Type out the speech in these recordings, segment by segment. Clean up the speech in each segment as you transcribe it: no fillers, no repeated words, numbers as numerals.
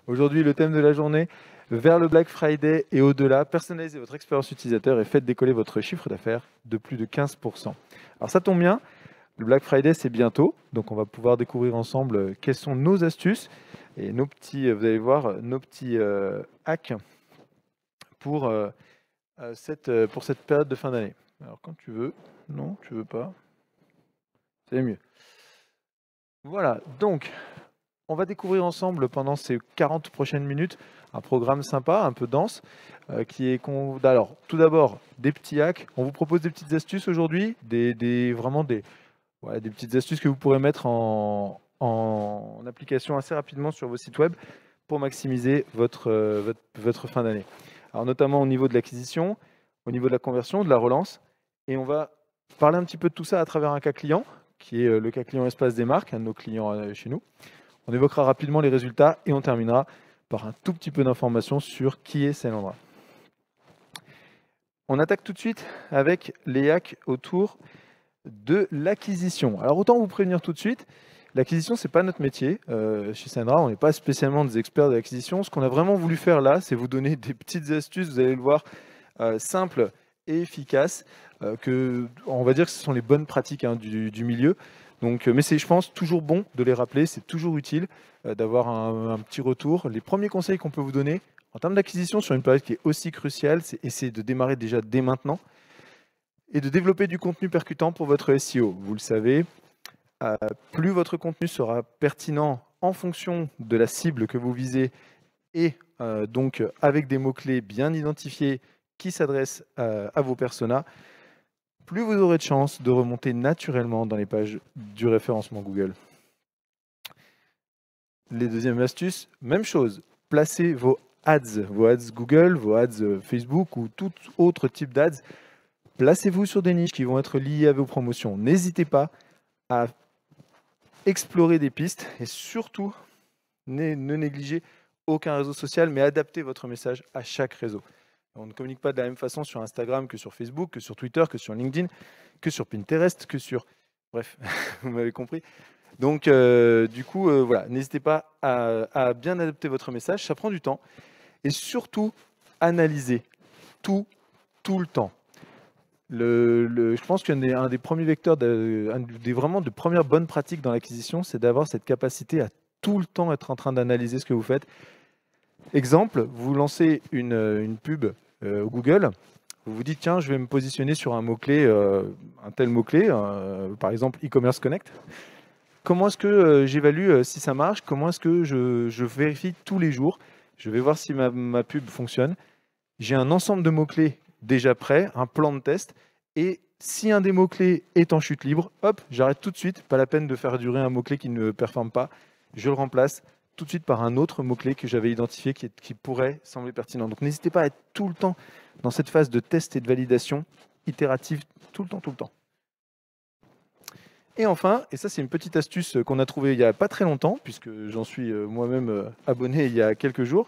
Aujourd'hui, le thème de la journée, vers le Black Friday et au-delà, personnalisez votre expérience utilisateur et faites décoller votre chiffre d'affaires de plus de 15%. Alors ça tombe bien, le Black Friday c'est bientôt, donc on va pouvoir découvrir ensemble quelles sont nos astuces et nos petits, vous allez voir, nos petits hacks pour, pour cette période de fin d'année. Alors quand tu veux, non, tu veux pas, c'est mieux. Voilà, donc on va découvrir ensemble pendant ces 40 prochaines minutes un programme sympa, un peu dense, qui est alors tout d'abord des petits hacks. On vous propose des petites astuces aujourd'hui, vraiment des petites astuces que vous pourrez mettre en application assez rapidement sur vos sites web pour maximiser votre fin d'année. Alors notamment au niveau de l'acquisition, au niveau de la conversion, de la relance, et on va parler un petit peu de tout ça à travers un cas client, qui est le cas client Espace des marques, un de nos clients chez nous. On évoquera rapidement les résultats et on terminera par un tout petit peu d'informations sur qui est Salandra. On attaque tout de suite avec les hacks autour de l'acquisition. Alors autant vous prévenir tout de suite, l'acquisition c'est pas notre métier. Chez Salandra, on n'est pas spécialement des experts de l'acquisition. Ce qu'on a vraiment voulu faire là, c'est vous donner des petites astuces, vous allez le voir, simples et efficaces, on va dire que ce sont les bonnes pratiques du milieu. Donc, mais c'est, je pense, toujours bon de les rappeler, c'est toujours utile d'avoir un petit retour. Les premiers conseils qu'on peut vous donner en termes d'acquisition sur une période qui est aussi cruciale, c'est essayer de démarrer déjà dès maintenant et de développer du contenu percutant pour votre SEO. Vous le savez, plus votre contenu sera pertinent en fonction de la cible que vous visez et donc avec des mots-clés bien identifiés qui s'adressent à vos personas, plus vous aurez de chances de remonter naturellement dans les pages du référencement Google. Les deuxièmes astuces, même chose, placez vos ads Google, vos ads Facebook ou tout autre type d'ads, placez-vous sur des niches qui vont être liées à vos promotions. N'hésitez pas à explorer des pistes et surtout, ne négligez aucun réseau social, mais adaptez votre message à chaque réseau. On ne communique pas de la même façon sur Instagram que sur Facebook, que sur Twitter, que sur LinkedIn, que sur Pinterest, que sur... Bref, vous m'avez compris. Donc, du coup, voilà, n'hésitez pas à bien adapter votre message, ça prend du temps. Et surtout, analysez tout le temps. Je pense qu'un des premiers vecteurs, vraiment de premières bonnes pratiques dans l'acquisition, c'est d'avoir cette capacité à tout le temps être en train d'analyser ce que vous faites. Exemple, vous lancez une pub Google, vous vous dites tiens, je vais me positionner sur un mot-clé, un tel mot-clé, par exemple e-commerce connect. Comment est-ce que j'évalue si ça marche? Comment est-ce que je vérifie tous les jours? Je vais voir si ma pub fonctionne. J'ai un ensemble de mots-clés déjà prêts, un plan de test, et si un des mots-clés est en chute libre, hop, j'arrête tout de suite, pas la peine de faire durer un mot-clé qui ne performe pas, je le remplace tout de suite par un autre mot-clé que j'avais identifié qui pourrait sembler pertinent. Donc n'hésitez pas à être tout le temps dans cette phase de test et de validation itérative, tout le temps. Et enfin, et ça c'est une petite astuce qu'on a trouvée il n'y a pas très longtemps, puisque j'en suis moi-même abonné il y a quelques jours,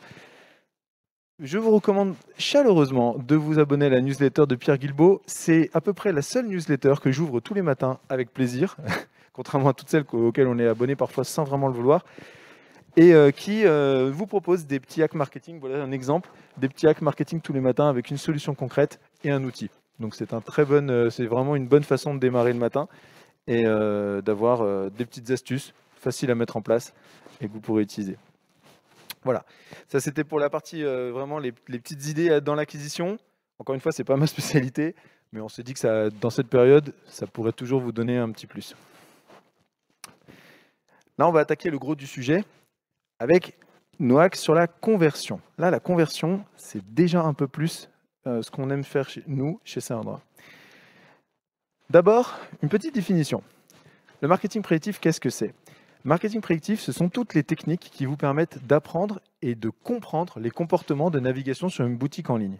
je vous recommande chaleureusement de vous abonner à la newsletter de Pierre Guilbaud. C'est à peu près la seule newsletter que j'ouvre tous les matins avec plaisir, contrairement à toutes celles auxquelles on est abonné parfois sans vraiment le vouloir, et qui vous propose des petits hacks marketing. Voilà un exemple, des petits hacks marketing tous les matins avec une solution concrète et un outil. Donc c'est c'est vraiment une bonne façon de démarrer le matin et d'avoir des petites astuces faciles à mettre en place et que vous pourrez utiliser. Voilà, ça c'était pour la partie vraiment les petites idées dans l'acquisition. Encore une fois, c'est pas ma spécialité, mais on s'est dit que dans cette période, ça pourrait toujours vous donner un petit plus. Là, on va attaquer le gros du sujet avec nos hacks sur la conversion. Là, la conversion, c'est déjà un peu plus ce qu'on aime faire chez Salandra. D'abord, une petite définition. Le marketing prédictif, qu'est-ce que c'est? Marketing prédictif, ce sont toutes les techniques qui vous permettent d'apprendre et de comprendre les comportements de navigation sur une boutique en ligne.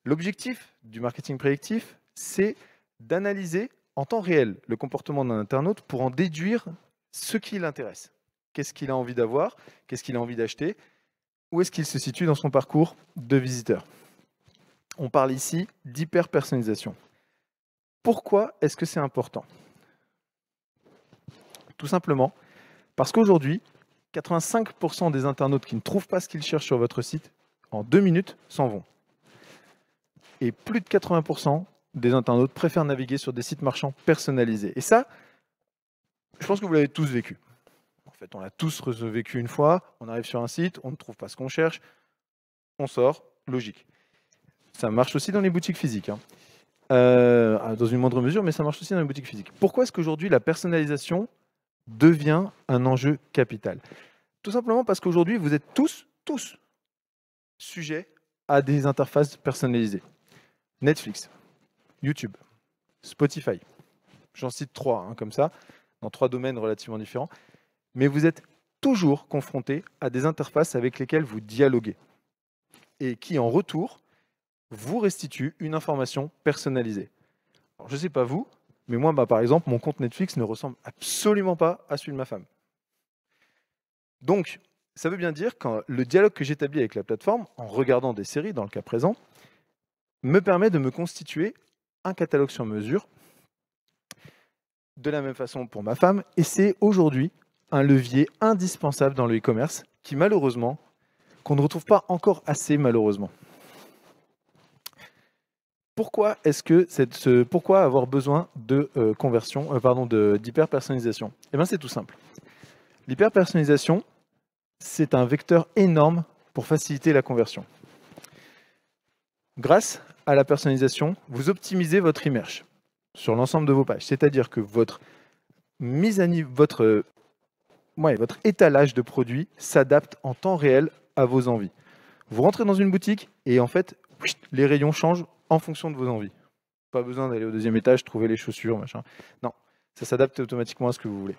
L'objectif du marketing prédictif, c'est d'analyser en temps réel le comportement d'un internaute pour en déduire ce qui l'intéresse. Qu'est-ce qu'il a envie d'avoir? Qu'est-ce qu'il a envie d'acheter? Où est-ce qu'il se situe dans son parcours de visiteur? On parle ici d'hyper-personnalisation. Pourquoi est-ce que c'est important? Tout simplement parce qu'aujourd'hui, 85% des internautes qui ne trouvent pas ce qu'ils cherchent sur votre site, en 2 minutes, s'en vont. Et plus de 80% des internautes préfèrent naviguer sur des sites marchands personnalisés. Et ça, je pense que vous l'avez tous vécu. En fait, on l'a tous vécu une fois, on arrive sur un site, on ne trouve pas ce qu'on cherche, on sort, logique. Ça marche aussi dans les boutiques physiques, hein. Dans une moindre mesure, mais ça marche aussi dans les boutiques physiques. Pourquoi est-ce qu'aujourd'hui la personnalisation devient un enjeu capital? Tout simplement parce qu'aujourd'hui, vous êtes tous sujets à des interfaces personnalisées. Netflix, YouTube, Spotify. J'en cite 3 comme ça, dans 3 domaines relativement différents. Mais vous êtes toujours confronté à des interfaces avec lesquelles vous dialoguez et qui, en retour, vous restituent une information personnalisée. Alors, je ne sais pas vous, mais moi, par exemple, mon compte Netflix ne ressemble absolument pas à celui de ma femme. Donc, ça veut bien dire que le dialogue que j'établis avec la plateforme, en regardant des séries, dans le cas présent, me permet de me constituer un catalogue sur mesure, de la même façon pour ma femme, et c'est aujourd'hui un levier indispensable dans le e-commerce, qui malheureusement, qu'on ne retrouve pas encore assez malheureusement. Pourquoi pourquoi avoir besoin de d'hyper-personnalisation? Eh bien, c'est tout simple. L'hyper-personnalisation, c'est un vecteur énorme pour faciliter la conversion. Grâce à la personnalisation, vous optimisez votre immersion sur l'ensemble de vos pages. C'est-à-dire que votre étalage de produits s'adapte en temps réel à vos envies. Vous rentrez dans une boutique et en fait, les rayons changent en fonction de vos envies. Pas besoin d'aller au 2e étage, trouver les chaussures, machin. Non, ça s'adapte automatiquement à ce que vous voulez.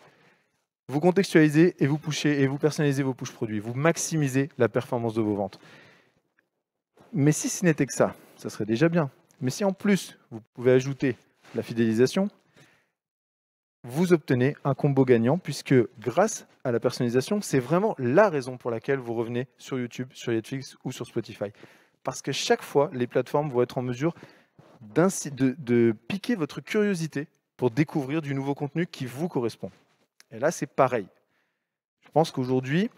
Vous contextualisez et vous personnalisez vos push produits. Vous maximisez la performance de vos ventes. Mais si ce n'était que ça, ça serait déjà bien. Mais si en plus, vous pouvez ajouter la fidélisation, vous obtenez un combo gagnant puisque grâce à la personnalisation, c'est vraiment la raison pour laquelle vous revenez sur YouTube, sur Netflix ou sur Spotify. Parce que chaque fois, les plateformes vont être en mesure de piquer votre curiosité pour découvrir du nouveau contenu qui vous correspond. Et là, c'est pareil. Je pense qu'aujourd'hui,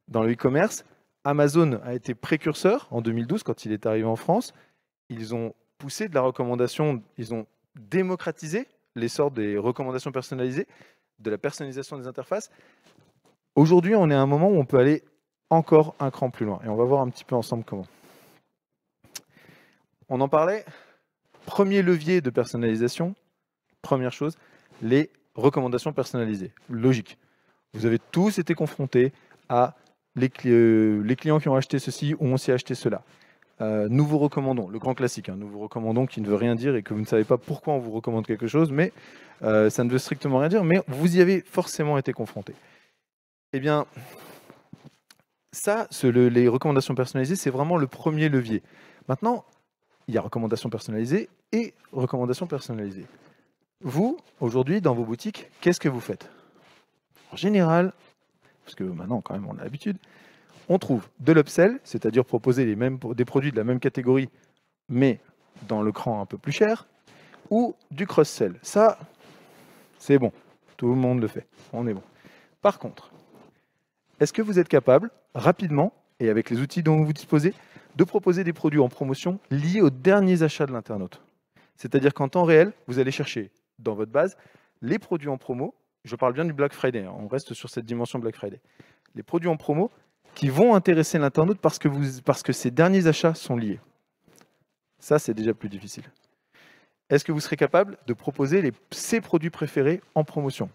dans le e-commerce, Amazon a été précurseur en 2012 quand il est arrivé en France. Ils ont poussé de la recommandation, ils ont démocratisé l'essor des recommandations personnalisées, de la personnalisation des interfaces. Aujourd'hui, on est à un moment où on peut aller encore un cran plus loin. Et on va voir un petit peu ensemble comment. On en parlait. Premier levier de personnalisation, première chose, les recommandations personnalisées. Logique. Vous avez tous été confrontés à les clients qui ont acheté ceci ou ont aussi acheté cela. Nous vous recommandons, le grand classique, nous vous recommandons qui ne veut rien dire et que vous ne savez pas pourquoi on vous recommande quelque chose, mais ça ne veut strictement rien dire, mais vous y avez forcément été confrontés. Eh bien, ça, les recommandations personnalisées, c'est vraiment le premier levier. Maintenant, il y a recommandations personnalisées et recommandations personnalisées. Vous, aujourd'hui, dans vos boutiques, qu'est-ce que vous faites? En général, parce que maintenant, quand même, on a l'habitude, on trouve de l'upsell, c'est-à-dire proposer des produits de la même catégorie, mais dans le cran un peu plus cher, ou du cross-sell. Ça, c'est bon. Tout le monde le fait. On est bon. Par contre, est-ce que vous êtes capable, rapidement, et avec les outils dont vous disposez, de proposer des produits en promotion liés aux derniers achats de l'internaute? C'est-à-dire qu'en temps réel, vous allez chercher dans votre base les produits en promo. Je parle bien du Black Friday, on reste sur cette dimension Black Friday. Les produits en promo qui vont intéresser l'internaute parce que ces derniers achats sont liés. Ça, c'est déjà plus difficile. Est-ce que vous serez capable de proposer ces produits préférés en promotion?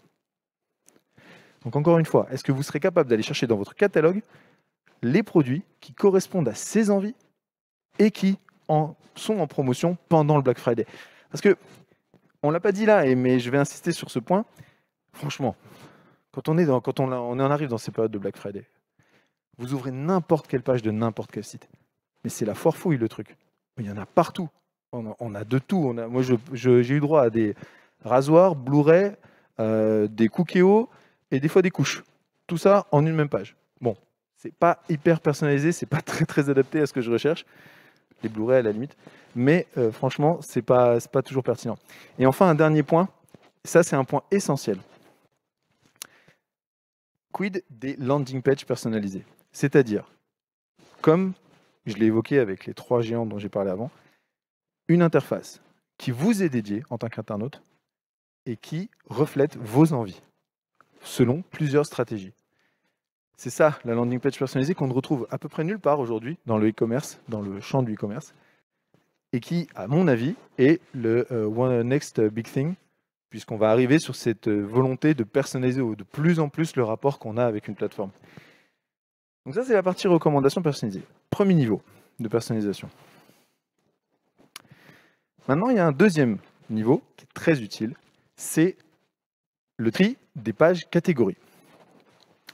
Donc encore une fois, est-ce que vous serez capable d'aller chercher dans votre catalogue les produits qui correspondent à ses envies et qui sont en promotion pendant le Black Friday? Parce que, on ne l'a pas dit là, mais je vais insister sur ce point. Franchement, quand on arrive dans ces périodes de Black Friday, vous ouvrez n'importe quelle page de n'importe quel site. Mais c'est la foire fouille, le truc. Il y en a partout. On a de tout. Moi, j'ai eu droit à des rasoirs, Blu-ray, des Cookéo et des fois des couches. Tout ça en une même page. Bon, c'est pas hyper personnalisé, c'est pas très très adapté à ce que je recherche. Les Blu-ray à la limite. Mais franchement, c'est pas toujours pertinent. Et enfin, un dernier point. Ça, c'est un point essentiel. quid des landing pages personnalisées? C'est-à-dire, comme je l'ai évoqué avec les 3 géants dont j'ai parlé avant, une interface qui vous est dédiée en tant qu'internaute et qui reflète vos envies, selon plusieurs stratégies. C'est ça, la landing page personnalisée qu'on ne retrouve à peu près nulle part aujourd'hui dans le e-commerce, dans le champ du e-commerce, et qui, à mon avis, est le one next big thing, puisqu'on va arriver sur cette volonté de personnaliser de plus en plus le rapport qu'on a avec une plateforme. Donc ça, c'est la partie recommandation personnalisée. Premier niveau de personnalisation. Maintenant, il y a un deuxième niveau qui est très utile, c'est le tri des pages catégories.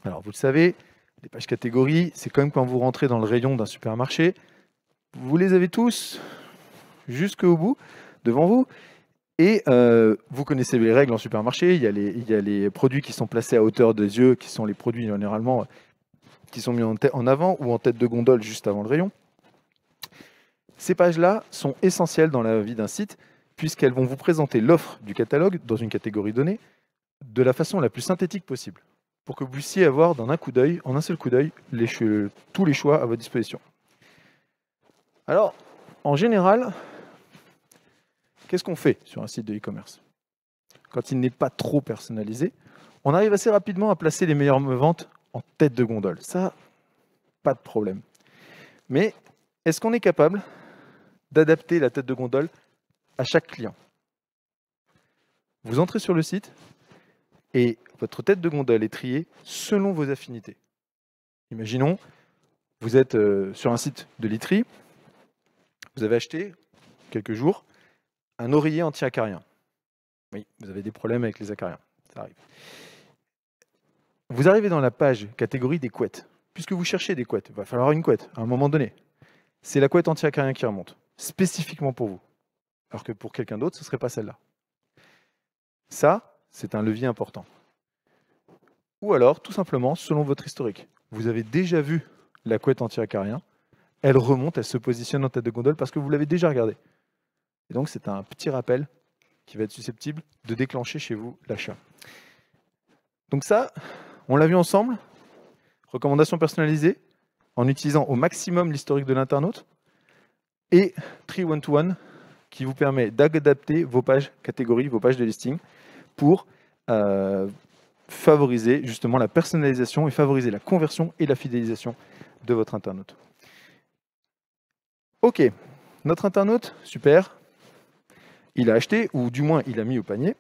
Alors, vous le savez, les pages catégories, c'est comme quand vous rentrez dans le rayon d'un supermarché. Vous les avez tous jusqu'au bout, devant vous. Et vous connaissez les règles en supermarché. Il y a les produits qui sont placés à hauteur des yeux, qui sont les produits généralement qui sont mis en avant ou en tête de gondole juste avant le rayon. Ces pages-là sont essentielles dans la vie d'un site, puisqu'elles vont vous présenter l'offre du catalogue dans une catégorie donnée de la façon la plus synthétique possible, pour que vous puissiez avoir en un seul coup d'œil, tous les choix à votre disposition. Alors, en général, qu'est-ce qu'on fait sur un site de e-commerce? Quand il n'est pas trop personnalisé, on arrive assez rapidement à placer les meilleures ventes en tête de gondole. Ça, pas de problème. Mais est-ce qu'on est capable d'adapter la tête de gondole à chaque client? Vous entrez sur le site et votre tête de gondole est triée selon vos affinités. Imaginons, vous êtes sur un site de literie, vous avez acheté, quelques jours, un oreiller anti-acarien. Oui, vous avez des problèmes avec les acariens, ça arrive. Vous arrivez dans la page catégorie des couettes. Puisque vous cherchez des couettes, il va falloir une couette à un moment donné. C'est la couette anti-acarien qui remonte, spécifiquement pour vous. Alors que pour quelqu'un d'autre, ce ne serait pas celle-là. Ça, c'est un levier important. Ou alors, tout simplement, selon votre historique. Vous avez déjà vu la couette anti-acarien, elle remonte, elle se positionne en tête de gondole parce que vous l'avez déjà regardée. Et donc, c'est un petit rappel qui va être susceptible de déclencher chez vous l'achat. Donc ça, on l'a vu ensemble. Recommandation personnalisée, en utilisant au maximum l'historique de l'internaute, et Tree One-to-One, qui vous permet d'adapter vos pages catégories, vos pages de listing, pour favoriser justement la personnalisation et favoriser la conversion et la fidélisation de votre internaute. Ok, notre internaute, super, il a acheté, ou du moins il a mis au panier,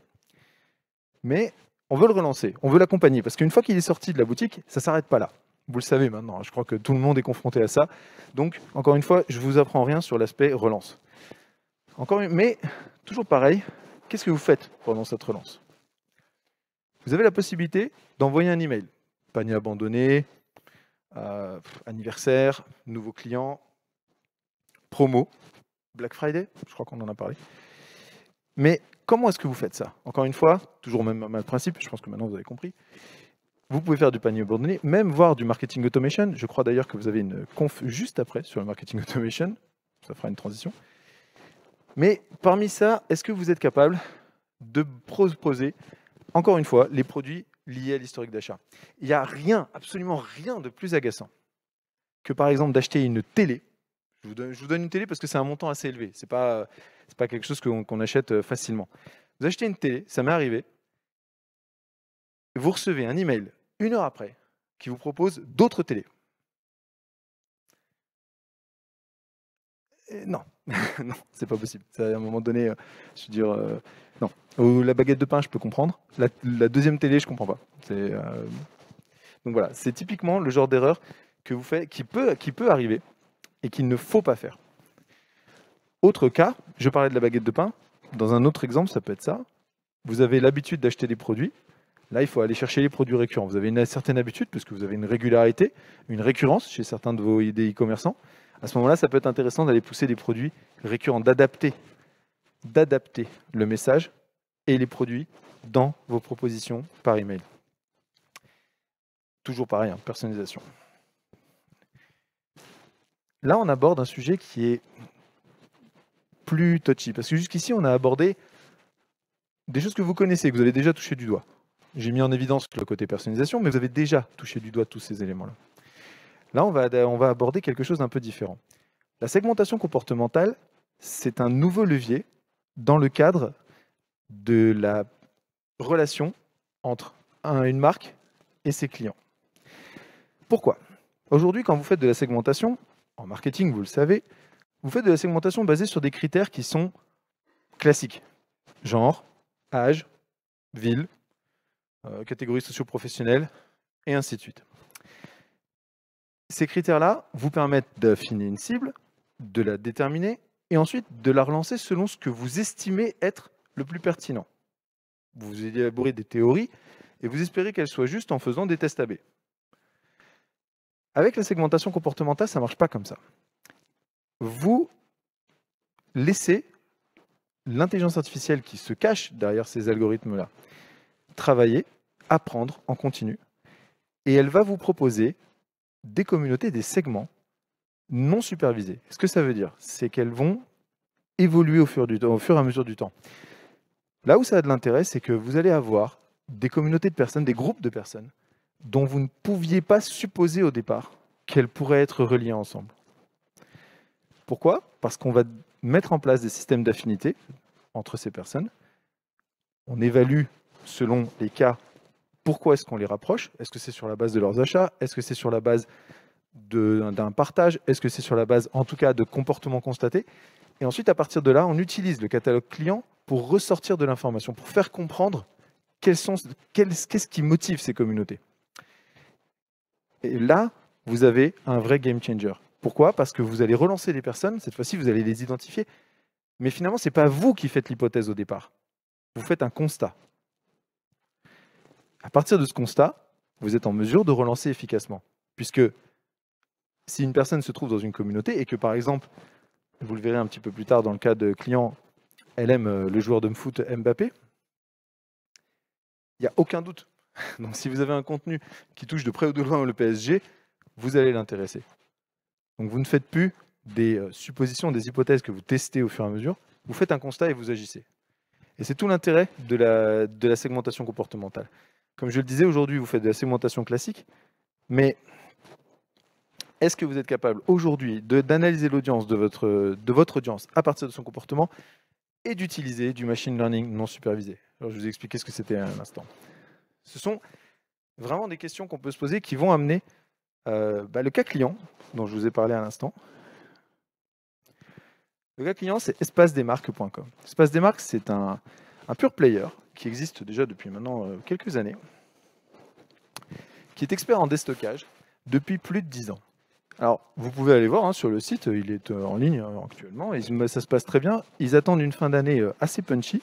mais on veut le relancer, on veut l'accompagner, parce qu'une fois qu'il est sorti de la boutique, ça ne s'arrête pas là. Vous le savez maintenant, je crois que tout le monde est confronté à ça. Donc, encore une fois, je ne vous apprends rien sur l'aspect relance. Mais, toujours pareil, qu'est-ce que vous faites pendant cette relance? Vous avez la possibilité d'envoyer un email. Panier abandonné, anniversaire, nouveau client, promo, Black Friday, je crois qu'on en a parlé. Mais comment est-ce que vous faites ça? Encore une fois, toujours même principe, je pense que maintenant vous avez compris. Vous pouvez faire du panier abandonné, même voir du marketing automation. Je crois d'ailleurs que vous avez une conf juste après sur le marketing automation. Ça fera une transition. Mais parmi ça, est-ce que vous êtes capable de proposer, encore une fois, les produits liés à l'historique d'achat? Il n'y a rien, absolument rien de plus agaçant que par exemple d'acheter une télé. Je vous donne une télé parce que c'est un montant assez élevé. Ce n'est pas quelque chose qu'on achète facilement. Vous achetez une télé, ça m'est arrivé. Vous recevez un email 1 heure après qui vous propose d'autres télés. Non, non, c'est pas possible. À un moment donné, je veux dire, non. Ou la baguette de pain, je peux comprendre. La deuxième télé, je comprends pas. Donc voilà, c'est typiquement le genre d'erreur que vous faites, qui peut arriver et qu'il ne faut pas faire. Autre cas, je parlais de la baguette de pain. Dans un autre exemple, ça peut être ça. Vous avez l'habitude d'acheter des produits. Là, il faut aller chercher les produits récurrents. Vous avez une certaine habitude, puisque vous avez une régularité, une récurrence chez certains de vos e-commerçants. À ce moment-là, ça peut être intéressant d'aller pousser des produits récurrents, d'adapter le message et les produits dans vos propositions par email. Toujours pareil, personnalisation. Là, on aborde un sujet qui est plus touchy, parce que jusqu'ici, on a abordé des choses que vous connaissez, que vous avez déjà touché du doigt. j'ai mis en évidence le côté personnalisation, mais vous avez déjà touché du doigt tous ces éléments-là. Là, on va aborder quelque chose d'un peu différent. La segmentation comportementale, c'est un nouveau levier dans le cadre de la relation entre une marque et ses clients. Pourquoi? Aujourd'hui, quand vous faites de la segmentation, en marketing, vous le savez, vous faites de la segmentation basée sur des critères qui sont classiques. Genre, âge, ville, catégorie socio-professionnelle, et ainsi de suite. Ces critères-là vous permettent d'affiner une cible, de la déterminer, et ensuite de la relancer selon ce que vous estimez être le plus pertinent. Vous élaborez des théories, et vous espérez qu'elles soient justes en faisant des tests A/B. Avec la segmentation comportementale, ça ne marche pas comme ça. Vous laissez l'intelligence artificielle qui se cache derrière ces algorithmes-là travailler, apprendre en continu, et elle va vous proposer des communautés, des segments non supervisés. Ce que ça veut dire, c'est qu'elles vont évoluer au fur et à mesure du temps. Là où ça a de l'intérêt, c'est que vous allez avoir des communautés de personnes, des groupes de personnes, dont vous ne pouviez pas supposer au départ qu'elles pourraient être reliées ensemble. Pourquoi? Parce qu'on va mettre en place des systèmes d'affinité entre ces personnes. On évalue, selon les cas, pourquoi est-ce qu'on les rapproche? Est-ce que c'est sur la base de leurs achats? Est-ce que c'est sur la base d'un partage? Est-ce que c'est sur la base, en tout cas, de comportements constatés? Et ensuite, à partir de là, on utilise le catalogue client pour ressortir de l'information, pour faire comprendre qu'est-ce qui motive ces communautés. Et là, vous avez un vrai game changer. Pourquoi? Parce que vous allez relancer les personnes, cette fois-ci, vous allez les identifier. Mais finalement, ce n'est pas vous qui faites l'hypothèse au départ. Vous faites un constat. À partir de ce constat, vous êtes en mesure de relancer efficacement. Puisque si une personne se trouve dans une communauté et que, par exemple, vous le verrez un petit peu plus tard dans le cas de client, elle aime le joueur de foot Mbappé, il n'y a aucun doute. Donc si vous avez un contenu qui touche de près ou de loin le PSG, vous allez l'intéresser. Donc vous ne faites plus des suppositions, des hypothèses que vous testez au fur et à mesure, vous faites un constat et vous agissez. Et c'est tout l'intérêt de la segmentation comportementale. Comme je le disais, aujourd'hui, vous faites de la segmentation classique, mais est-ce que vous êtes capable aujourd'hui d'analyser l'audience de votre audience à partir de son comportement et d'utiliser du machine learning non supervisé? Alors, je vous ai expliqué ce que c'était à l'instant. Ce sont vraiment des questions qu'on peut se poser qui vont amener le cas client dont je vous ai parlé à l'instant. Le cas client, c'est espacedesmarques.com. Espace des marques, c'est un pure player qui existe déjà depuis maintenant quelques années, qui est expert en déstockage depuis plus de 10 ans. Alors, vous pouvez aller voir sur le site, il est en ligne actuellement, et ça se passe très bien. Ils attendent une fin d'année assez punchy.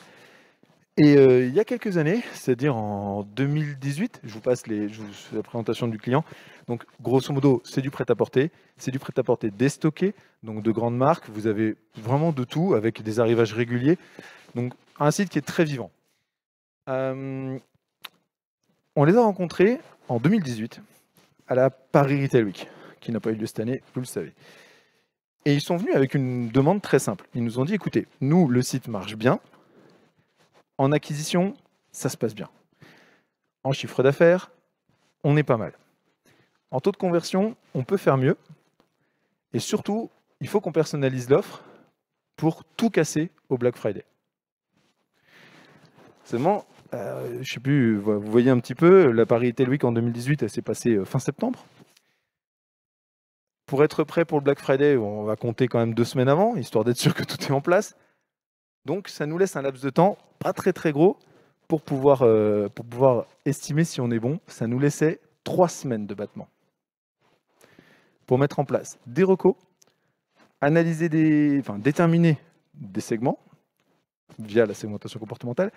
Et il y a quelques années, c'est-à-dire en 2018, je vous passe la présentation du client. Donc, grosso modo, c'est du prêt-à-porter. C'est du prêt-à-porter déstocké, donc de grandes marques. Vous avez vraiment de tout, avec des arrivages réguliers. Donc, un site qui est très vivant. On les a rencontrés en 2018 à la Paris Retail Week, qui n'a pas eu lieu cette année, vous le savez. Et ils sont venus avec une demande très simple. Ils nous ont dit, écoutez, nous, le site marche bien. En acquisition, ça se passe bien. En chiffre d'affaires, on est pas mal. En taux de conversion, on peut faire mieux. Et surtout, il faut qu'on personnalise l'offre pour tout casser au Black Friday. Seulement, je ne sais plus, vous voyez un petit peu, la Paris Retail Week en 2018, elle s'est passée fin septembre. Pour être prêt pour le Black Friday, on va compter quand même 2 semaines avant, histoire d'être sûr que tout est en place. Donc, ça nous laisse un laps de temps pas très très gros pour pouvoir estimer si on est bon. Ça nous laissait 3 semaines de battement pour mettre en place des recos, déterminer des segments via la segmentation comportementale,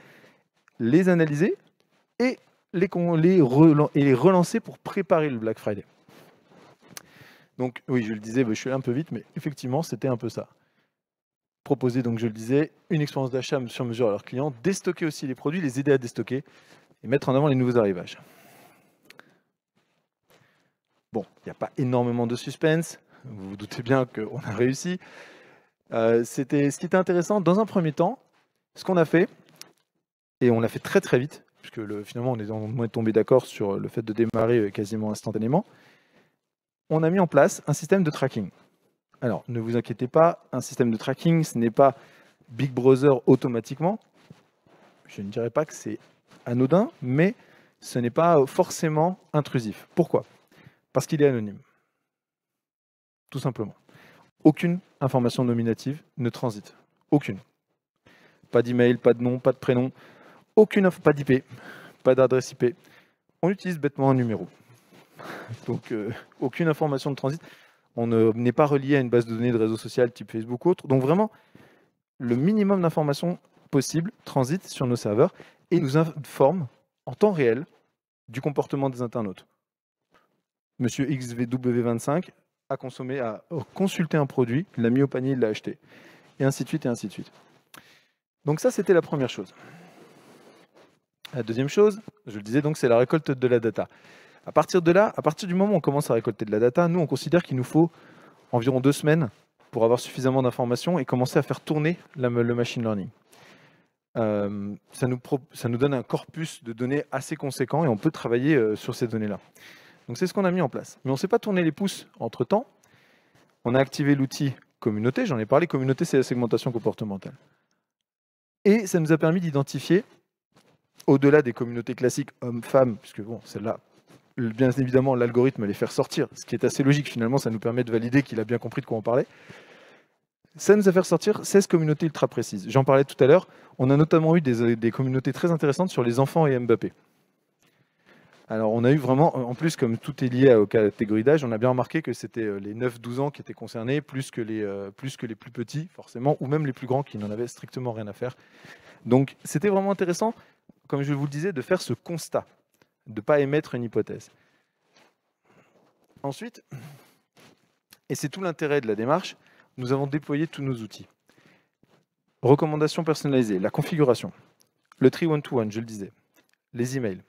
les analyser et les relancer pour préparer le Black Friday. Donc oui, je le disais, je suis allé un peu vite, mais effectivement, c'était un peu ça. Proposer, donc je le disais, une expérience d'achat sur mesure à leurs clients, déstocker aussi les produits, les aider à déstocker et mettre en avant les nouveaux arrivages. Bon, il n'y a pas énormément de suspense, vous vous doutez bien qu'on a réussi. Ce qui était intéressant, dans un premier temps, ce qu'on a fait, et on l'a fait très très vite, puisque finalement on est tombé d'accord sur le fait de démarrer quasiment instantanément, on a mis en place un système de tracking. Alors, ne vous inquiétez pas, un système de tracking, ce n'est pas Big Brother automatiquement. Je ne dirais pas que c'est anodin, mais ce n'est pas forcément intrusif. Pourquoi? Parce qu'il est anonyme. Tout simplement. Aucune information nominative ne transite. Aucune. Pas d'email, pas de nom, pas de prénom, aucune info, pas d'IP, pas d'adresse IP. On utilise bêtement un numéro. Donc, aucune information ne transite. On n'est pas relié à une base de données de réseau social type Facebook ou autre. Donc vraiment, le minimum d'informations possible transite sur nos serveurs et nous informe en temps réel du comportement des internautes. Monsieur XVW25 a consulté un produit, l'a mis au panier, il l'a acheté. Et ainsi de suite, et ainsi de suite. Donc ça, c'était la première chose. La deuxième chose, je le disais, donc, c'est la récolte de la data. À partir de là, à partir du moment où on commence à récolter de la data, nous, on considère qu'il nous faut environ 2 semaines pour avoir suffisamment d'informations et commencer à faire tourner le machine learning. Ça nous donne un corpus de données assez conséquent et on peut travailler sur ces données-là. Donc c'est ce qu'on a mis en place. Mais on ne s'est pas tourné les pouces entre-temps. On a activé l'outil communauté, j'en ai parlé, communauté c'est la segmentation comportementale. Et ça nous a permis d'identifier, au-delà des communautés classiques hommes-femmes, puisque bon, celle-là, bien évidemment, l'algorithme les fait ressortir, ce qui est assez logique finalement, ça nous permet de valider qu'il a bien compris de quoi on parlait. Ça nous a fait ressortir 16 communautés ultra précises. J'en parlais tout à l'heure, on a notamment eu des communautés très intéressantes sur les enfants et Mbappé. Alors on a eu vraiment, en plus comme tout est lié aux catégories d'âge, on a bien remarqué que c'était les 9-12 ans qui étaient concernés, plus que les plus petits forcément, ou même les plus grands qui n'en avaient strictement rien à faire. Donc c'était vraiment intéressant, comme je vous le disais, de faire ce constat, de ne pas émettre une hypothèse. Ensuite, et c'est tout l'intérêt de la démarche, nous avons déployé tous nos outils. Recommandations personnalisées, la configuration, le tri one-to-one, je le disais, les emails.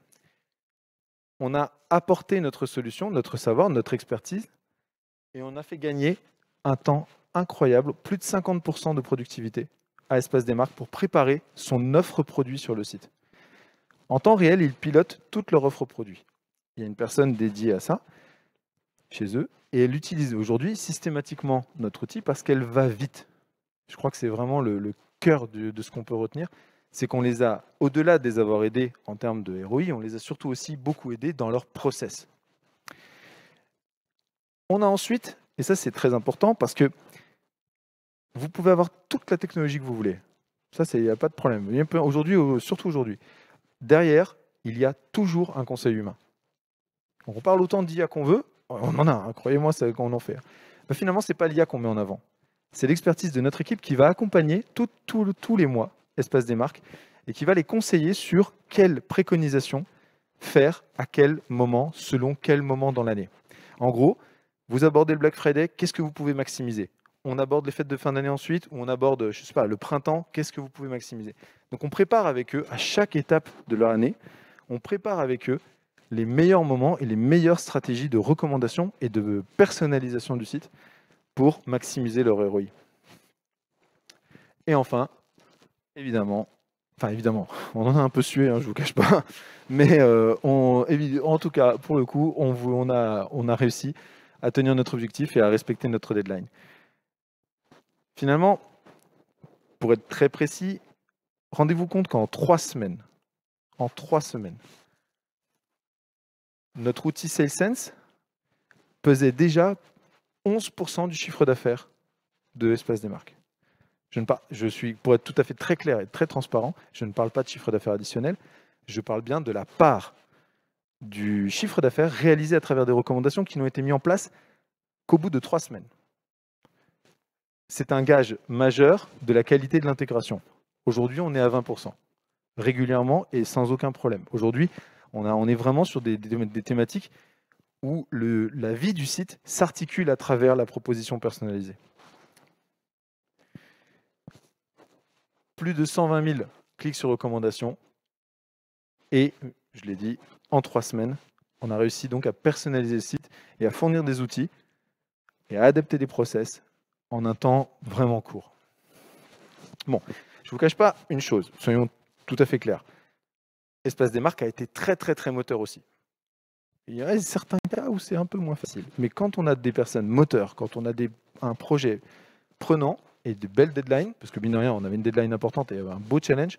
On a apporté notre solution, notre savoir, notre expertise, et on a fait gagner un temps incroyable, plus de 50% de productivité à Espace des Marques pour préparer son offre produit sur le site. En temps réel, ils pilotent toute leur offre produit. Il y a une personne dédiée à ça, chez eux, et elle utilise aujourd'hui systématiquement notre outil parce qu'elle va vite. Je crois que c'est vraiment le cœur de ce qu'on peut retenir, c'est qu'on les a, au-delà de les avoir aidés en termes de ROI, on les a surtout aussi beaucoup aidés dans leur process. On a ensuite, et ça c'est très important parce que vous pouvez avoir toute la technologie que vous voulez. Ça, il n'y a pas de problème. Aujourd'hui, surtout aujourd'hui. Derrière, il y a toujours un conseil humain. On parle autant d'IA qu'on veut, on en a, hein, croyez-moi, c'est qu'on en fait. Mais finalement, ce n'est pas l'IA qu'on met en avant. C'est l'expertise de notre équipe qui va accompagner tous les mois Espace des Marques et qui va les conseiller sur quelles préconisations faire à quel moment, selon quel moment dans l'année. En gros, vous abordez le Black Friday, qu'est-ce que vous pouvez maximiser? On aborde les fêtes de fin d'année ensuite, ou on aborde, je sais pas, le printemps, qu'est-ce que vous pouvez maximiser? Donc on prépare avec eux, à chaque étape de leur année, on prépare avec eux les meilleurs moments et les meilleures stratégies de recommandation et de personnalisation du site pour maximiser leur ROI. Et enfin, évidemment, on en a un peu sué, hein, je ne vous cache pas, mais en tout cas, pour le coup, on a réussi à tenir notre objectif et à respecter notre deadline. Finalement, pour être très précis, rendez-vous compte qu'en 3 semaines, notre outil SalesSense pesait déjà 11% du chiffre d'affaires de Espace des Marques. Pour être tout à fait très clair et très transparent, je ne parle pas de chiffre d'affaires additionnel, je parle bien de la part du chiffre d'affaires réalisé à travers des recommandations qui n'ont été mises en place qu'au bout de 3 semaines. C'est un gage majeur de la qualité de l'intégration. Aujourd'hui, on est à 20%, régulièrement et sans aucun problème. Aujourd'hui, on est vraiment sur des thématiques où la vie du site s'articule à travers la proposition personnalisée. Plus de 120 000 clics sur recommandation et, je l'ai dit, en 3 semaines, on a réussi donc à personnaliser le site et à fournir des outils et à adapter des process en un temps vraiment court. Bon, je ne vous cache pas une chose, soyons tout à fait clairs. Espace des marques a été très, très, très moteur aussi. Il y a certains cas où c'est un peu moins facile. Mais quand on a des personnes moteurs, quand on a un projet prenant et de belles deadlines, parce que mine de rien, on avait une deadline importante et il y avait un beau challenge,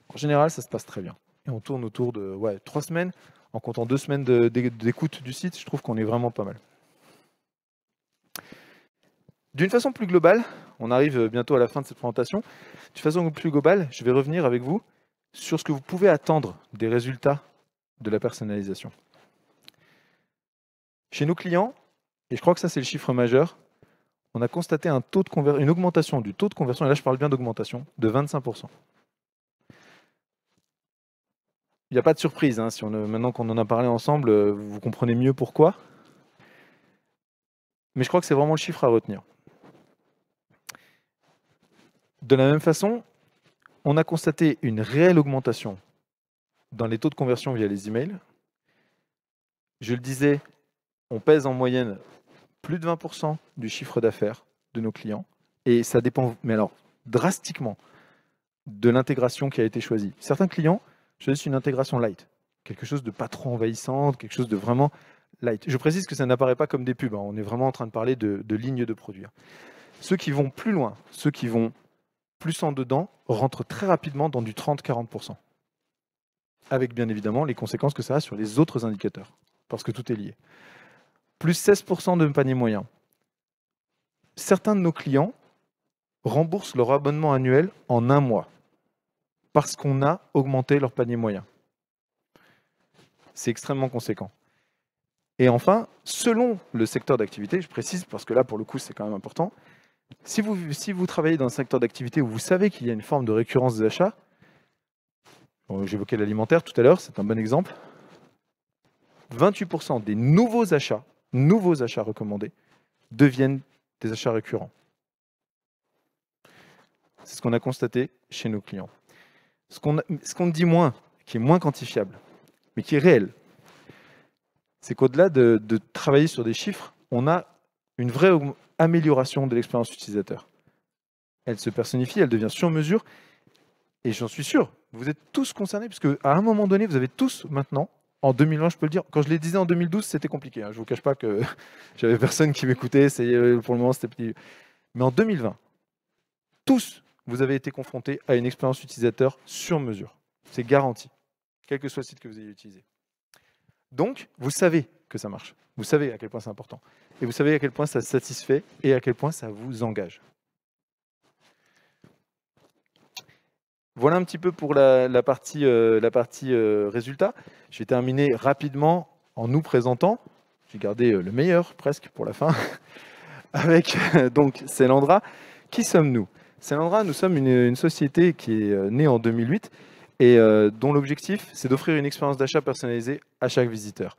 en général, ça se passe très bien. Et on tourne autour de 3 semaines. En comptant 2 semaines d'écoute du site, je trouve qu'on est vraiment pas mal. D'une façon plus globale, on arrive bientôt à la fin de cette présentation. D'une façon plus globale, je vais revenir avec vous sur ce que vous pouvez attendre des résultats de la personnalisation. Chez nos clients, et je crois que ça c'est le chiffre majeur, on a constaté une augmentation du taux de conversion, et là je parle bien d'augmentation, de 25%. Il n'y a pas de surprise, hein, maintenant qu'on en a parlé ensemble, vous comprenez mieux pourquoi. Mais je crois que c'est vraiment le chiffre à retenir. De la même façon, on a constaté une réelle augmentation dans les taux de conversion via les emails. Je le disais, on pèse en moyenne plus de 20% du chiffre d'affaires de nos clients. Et ça dépend, mais alors, drastiquement, de l'intégration qui a été choisie. Certains clients choisissent une intégration light, quelque chose de pas trop envahissant, quelque chose de vraiment light. Je précise que ça n'apparaît pas comme des pubs, hein. On est vraiment en train de parler de lignes de produits. Ceux qui vont plus loin, ceux qui vont plus en dedans, rentrent très rapidement dans du 30-40%. Avec bien évidemment les conséquences que ça a sur les autres indicateurs, parce que tout est lié. Plus 16% de panier moyen. Certains de nos clients remboursent leur abonnement annuel en 1 mois, parce qu'on a augmenté leur panier moyen. C'est extrêmement conséquent. Et enfin, selon le secteur d'activité, je précise parce que là, pour le coup, c'est quand même important, si vous travaillez dans un secteur d'activité où vous savez qu'il y a une forme de récurrence des achats, j'évoquais l'alimentaire tout à l'heure, c'est un bon exemple, 28% des nouveaux achats recommandés, deviennent des achats récurrents. C'est ce qu'on a constaté chez nos clients. Ce qu'on dit moins, qui est moins quantifiable, mais qui est réel, c'est qu'au-delà de travailler sur des chiffres, on a une vraie amélioration de l'expérience utilisateur. Elle se personnifie, elle devient sur mesure, et j'en suis sûr, vous êtes tous concernés, puisque à un moment donné, vous avez tous maintenant, en 2020, je peux le dire, quand je les disais en 2012, c'était compliqué, hein. Je ne vous cache pas que j'avais personne qui m'écoutait, pour le moment c'était petit. Mais en 2020, tous, vous avez été confrontés à une expérience utilisateur sur mesure. C'est garanti, quel que soit le site que vous ayez utilisé. Donc, vous savez que ça marche. Vous savez à quel point c'est important. Et vous savez à quel point ça satisfait et à quel point ça vous engage. Voilà un petit peu pour la partie résultat. Je vais terminer rapidement en nous présentant. J'ai gardé le meilleur presque pour la fin. Avec donc Cellandra. Qui sommes-nous? Cellandra, nous sommes une société qui est née en 2008 et dont l'objectif, c'est d'offrir une expérience d'achat personnalisée à chaque visiteur.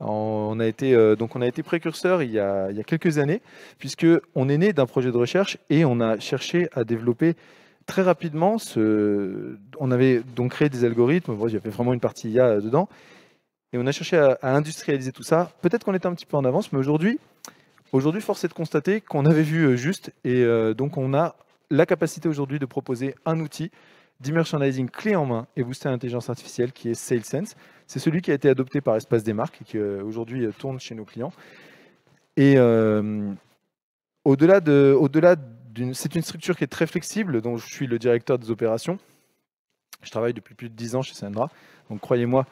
On a été précurseur il y a quelques années, puisqu'on est né d'un projet de recherche et on a cherché à développer très rapidement, on avait donc créé des algorithmes, il y avait vraiment une partie IA dedans, et on a cherché à industrialiser tout ça. Peut-être qu'on était un petit peu en avance, mais aujourd'hui, force est de constater qu'on avait vu juste, et donc on a la capacité aujourd'hui de proposer un outil d'e-merchandising clé en main et boosté à l'intelligence artificielle qui est SalesSense. C'est celui qui a été adopté par Espace des Marques et qui aujourd'hui tourne chez nos clients. Et c'est une structure qui est très flexible, dont je suis le directeur des opérations. Je travaille depuis plus de 10 ans chez Cellandra, donc croyez-moi,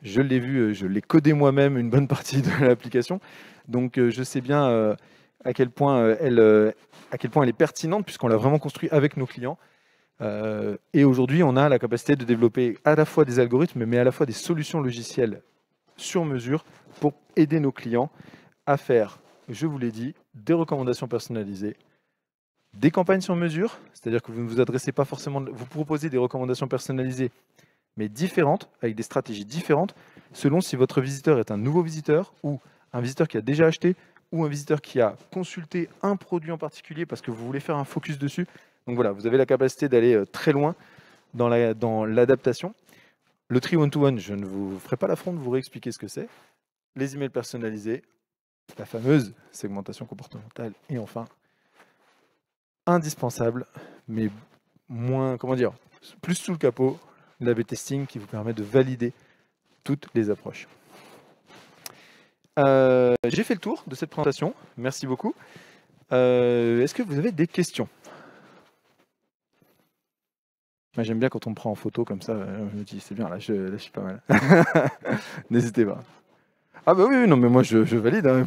je l'ai vu, je l'ai codé moi-même une bonne partie de l'application, donc je sais bien à quel point elle est pertinente puisqu'on l'a vraiment construit avec nos clients. Et aujourd'hui, on a la capacité de développer à la fois des algorithmes, mais à la fois des solutions logicielles sur mesure pour aider nos clients à faire, je vous l'ai dit, des recommandations personnalisées, des campagnes sur mesure, c'est-à-dire que vous ne vous adressez pas forcément, vous proposez des recommandations personnalisées, mais différentes, avec des stratégies différentes, selon si votre visiteur est un nouveau visiteur ou un visiteur qui a déjà acheté ou un visiteur qui a consulté un produit en particulier parce que vous voulez faire un focus dessus. Donc voilà, vous avez la capacité d'aller très loin dans l'adaptation. Le tri one-to-one, je ne vous ferai pas l'affront de vous réexpliquer ce que c'est. Les emails personnalisés, la fameuse segmentation comportementale, et enfin, indispensable, mais moins, plus sous le capot, l'A/B testing qui vous permet de valider toutes les approches. J'ai fait le tour de cette présentation. Merci beaucoup. Est-ce que vous avez des questions? Moi, j'aime bien quand on me prend en photo comme ça. Je me dis, c'est bien, là, je suis pas mal. N'hésitez pas. Ah bah oui, non, mais moi, je valide, hein,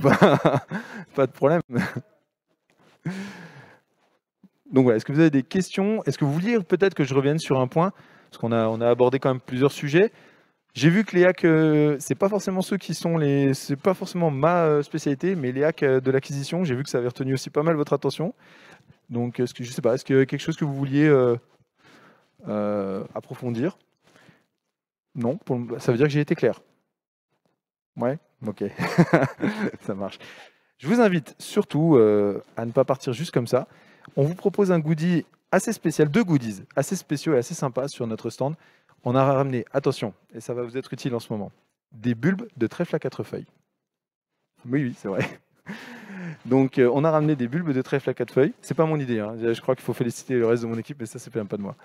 pas de problème. Donc voilà, est-ce que vous avez des questions? Est-ce que vous vouliez peut-être que je revienne sur un point? Parce on a abordé quand même plusieurs sujets. J'ai vu que les hacks, c'est pas forcément ceux qui sont c'est pas forcément ma spécialité, mais les hacks de l'acquisition, j'ai vu que ça avait retenu aussi pas mal votre attention. Donc, je sais pas, est-ce qu'il y a quelque chose que vous vouliez approfondir? Non, ça veut dire que j'ai été clair. Ouais, ok, ça marche. Je vous invite surtout à ne pas partir juste comme ça. On vous propose un goodie assez spécial, 2 goodies assez spéciaux et assez sympas sur notre stand. On a ramené, attention, et ça va vous être utile en ce moment, des bulbes de trèfle à 4 feuilles. Oui, c'est vrai. Donc, on a ramené des bulbes de trèfle à 4 feuilles. C'est pas mon idée, hein. Je crois qu'il faut féliciter le reste de mon équipe, mais ça, c'est même pas de moi.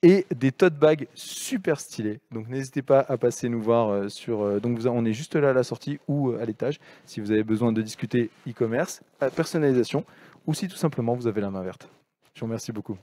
Et des tote bags super stylés. Donc, n'hésitez pas à passer nous voir donc, on est juste là à la sortie ou à l'étage si vous avez besoin de discuter e-commerce, personnalisation, ou si tout simplement vous avez la main verte. Je vous remercie beaucoup.